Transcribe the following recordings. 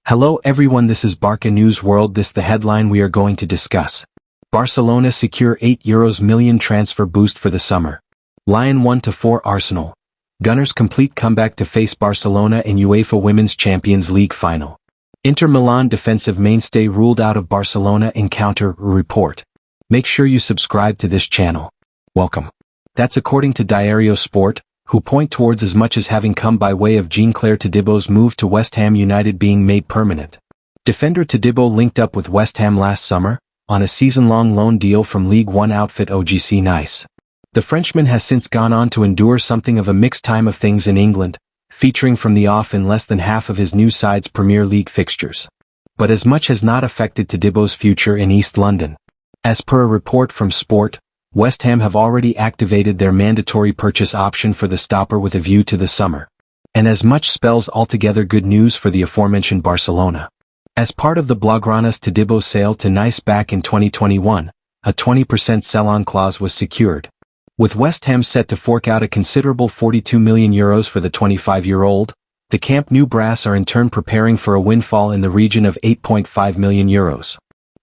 Hello everyone, this is Barca News World. This the headline we are going to discuss. Barcelona secure €8 million transfer boost for the summer. Lyon 1-4 Arsenal. Gunners complete comeback to face Barcelona in UEFA Women's Champions League final. Inter Milan defensive mainstay ruled out of Barcelona encounter report. Make sure you subscribe to this channel. Welcome. That's according to Diario Sport, who point towards as much as having come by way of Jean-Claire Todibo's move to West Ham United being made permanent. Defender Todibo linked up with West Ham last summer, on a season-long loan deal from League One outfit OGC Nice. The Frenchman has since gone on to endure something of a mixed time of things in England, featuring from the off in less than half of his new side's Premier League fixtures. But as much has not affected Todibo's future in East London. As per a report from Sport, West Ham have already activated their mandatory purchase option for the stopper with a view to the summer. And as much spells altogether good news for the aforementioned Barcelona. As part of the Blaugrana's Todibo sale to Nice back in 2021, a 20% sell-on clause was secured. With West Ham set to fork out a considerable €42 million for the 25-year-old, the Camp Nou brass are in turn preparing for a windfall in the region of €8.5 million.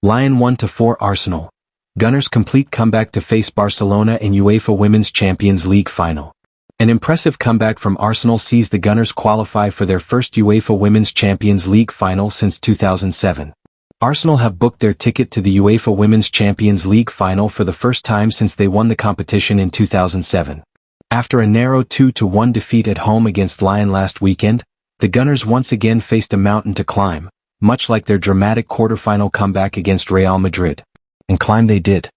Lyon 1-4 Arsenal. Gunners complete comeback to face Barcelona in UEFA Women's Champions League final. An impressive comeback from Arsenal sees the Gunners qualify for their first UEFA Women's Champions League final since 2007. Arsenal have booked their ticket to the UEFA Women's Champions League final for the first time since they won the competition in 2007. After a narrow 2-1 defeat at home against Lyon last weekend, the Gunners once again faced a mountain to climb, much like their dramatic quarter-final comeback against Real Madrid. And climb they did.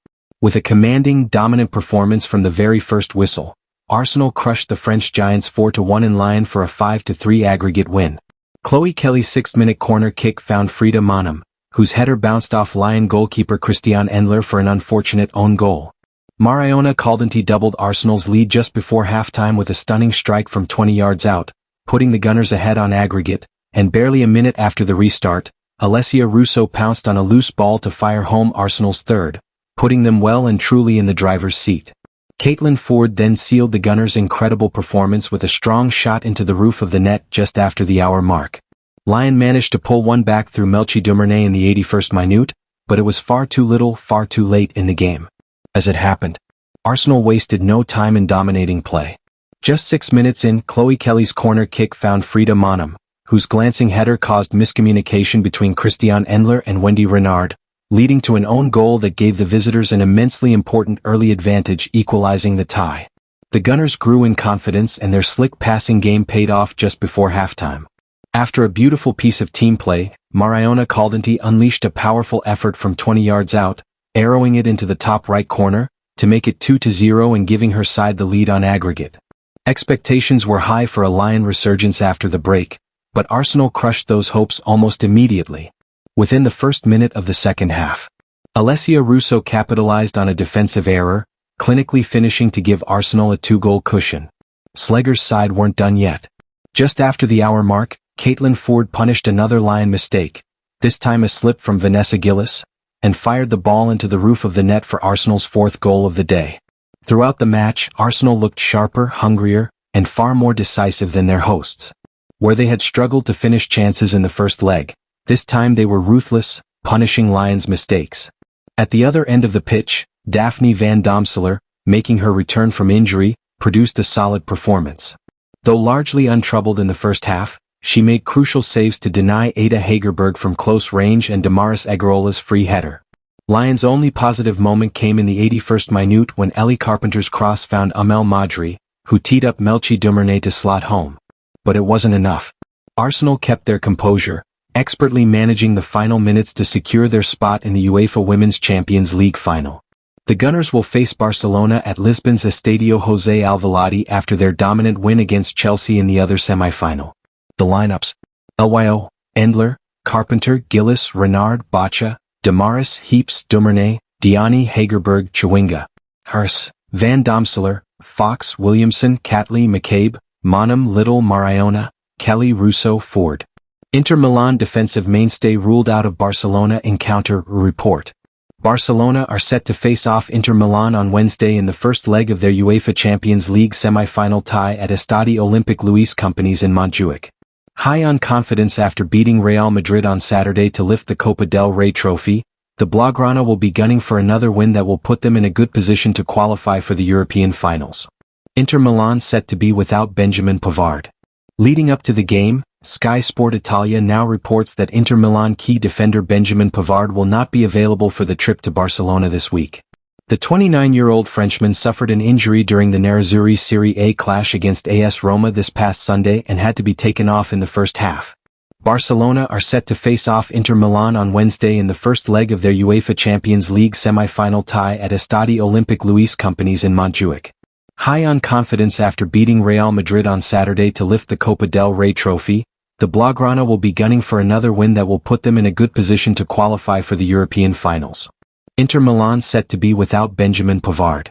With a commanding, dominant performance from the very first whistle, Arsenal crushed the French giants 4-1 in Lyon for a 5-3 aggregate win. Chloe Kelly's 6th-minute corner kick found Frida Maanum, whose header bounced off Lyon goalkeeper Christian Endler for an unfortunate own goal. Mariona Caldanti doubled Arsenal's lead just before halftime with a stunning strike from 20 yards out, putting the Gunners ahead on aggregate, and barely a minute after the restart, Alessia Russo pounced on a loose ball to fire home Arsenal's third, putting them well and truly in the driver's seat. Caitlin Ford then sealed the Gunners' incredible performance with a strong shot into the roof of the net just after the hour mark. Lyon managed to pull one back through Melchi Dumernay in the 81st minute, but it was far too little, far too late in the game. As it happened, Arsenal wasted no time in dominating play. Just 6 minutes in, Chloe Kelly's corner kick found Frida Maanum, whose glancing header caused miscommunication between Christian Endler and Wendy Renard, leading to an own goal that gave the visitors an immensely important early advantage, equalizing the tie. The Gunners grew in confidence and their slick passing game paid off just before halftime. After a beautiful piece of team play, Mariona Caldanti unleashed a powerful effort from 20 yards out, arrowing it into the top right corner, to make it 2-0 and giving her side the lead on aggregate. Expectations were high for a Lyon resurgence after the break, but Arsenal crushed those hopes almost immediately. Within the first minute of the second half, Alessia Russo capitalized on a defensive error, clinically finishing to give Arsenal a 2-goal cushion. Slegger's side weren't done yet. Just after the hour mark, Caitlin Ford punished another Lyon mistake, this time a slip from Vanessa Gillis, and fired the ball into the roof of the net for Arsenal's 4th goal of the day. Throughout the match, Arsenal looked sharper, hungrier, and far more decisive than their hosts. Where they had struggled to finish chances in the first leg, this time they were ruthless, punishing Lyon's mistakes. At the other end of the pitch, Daphne van Domselaar, making her return from injury, produced a solid performance. Though largely untroubled in the first half, she made crucial saves to deny Ada Hegerberg from close range and Damaris Egarola's free header. Lyon's only positive moment came in the 81st minute when Ellie Carpenter's cross found Amel Madri, who teed up Melchi Dumernay to slot home. But it wasn't enough. Arsenal kept their composure, expertly managing the final minutes to secure their spot in the UEFA Women's Champions League final. The Gunners will face Barcelona at Lisbon's Estadio José Alvalade after their dominant win against Chelsea in the other semi-final. The lineups: Lyo, Endler, Carpenter, Gillis, Renard, Bacha, Damaris, Heaps, Dumernay, Diani, Hegerberg, Chawinga, Hers, Van Domselaar, Fox, Williamson, Catley, McCabe, Maanum, Little, Mariona, Kelly, Russo, Ford. Inter Milan defensive mainstay ruled out of Barcelona encounter report. Barcelona are set to face off Inter Milan on Wednesday in the first leg of their UEFA Champions League semi-final tie at Estadi Olympic Luis Companys in Montjuic. High on confidence after beating Real Madrid on Saturday to lift the Copa del Rey trophy, the Blaugrana will be gunning for another win that will put them in a good position to qualify for the European finals. Inter Milan set to be without Benjamin Pavard. Leading up to the game, Sky Sport Italia now reports that Inter Milan key defender Benjamin Pavard will not be available for the trip to Barcelona this week. The 29-year-old Frenchman suffered an injury during the Nerazzurri Serie A clash against AS Roma this past Sunday and had to be taken off in the first half. Barcelona are set to face off Inter Milan on Wednesday in the first leg of their UEFA Champions League semi-final tie at Estadi Olympique Louis Companys in Montjuic. High on confidence after beating Real Madrid on Saturday to lift the Copa del Rey trophy, the Blaugrana will be gunning for another win that will put them in a good position to qualify for the European finals. Inter Milan set to be without Benjamin Pavard.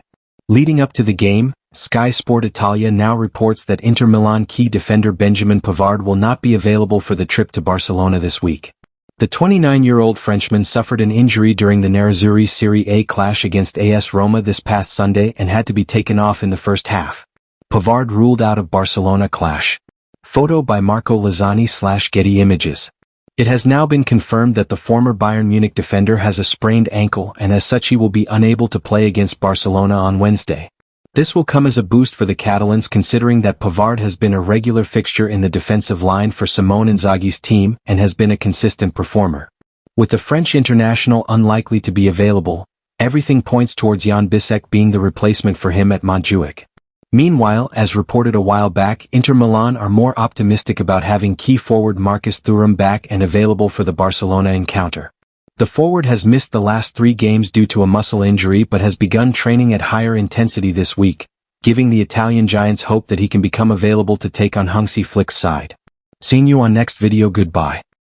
Leading up to the game, Sky Sport Italia now reports that Inter Milan key defender Benjamin Pavard will not be available for the trip to Barcelona this week. The 29-year-old Frenchman suffered an injury during the Nerazzurri Serie A clash against AS Roma this past Sunday and had to be taken off in the first half. Pavard ruled out of Barcelona clash. Photo by Marco Lazzani/Getty Images. It has now been confirmed that the former Bayern Munich defender has a sprained ankle and as such he will be unable to play against Barcelona on Wednesday. This will come as a boost for the Catalans considering that Pavard has been a regular fixture in the defensive line for Simone Inzaghi's team and has been a consistent performer. With the French international unlikely to be available, everything points towards Jan Bissek being the replacement for him at Montjuic. Meanwhile, as reported a while back, Inter Milan are more optimistic about having key forward Marcus Thuram back and available for the Barcelona encounter. The forward has missed the last 3 games due to a muscle injury but has begun training at higher intensity this week, giving the Italian Giants hope that he can become available to take on Hansi Flick's side. Seeing you on next video. Goodbye.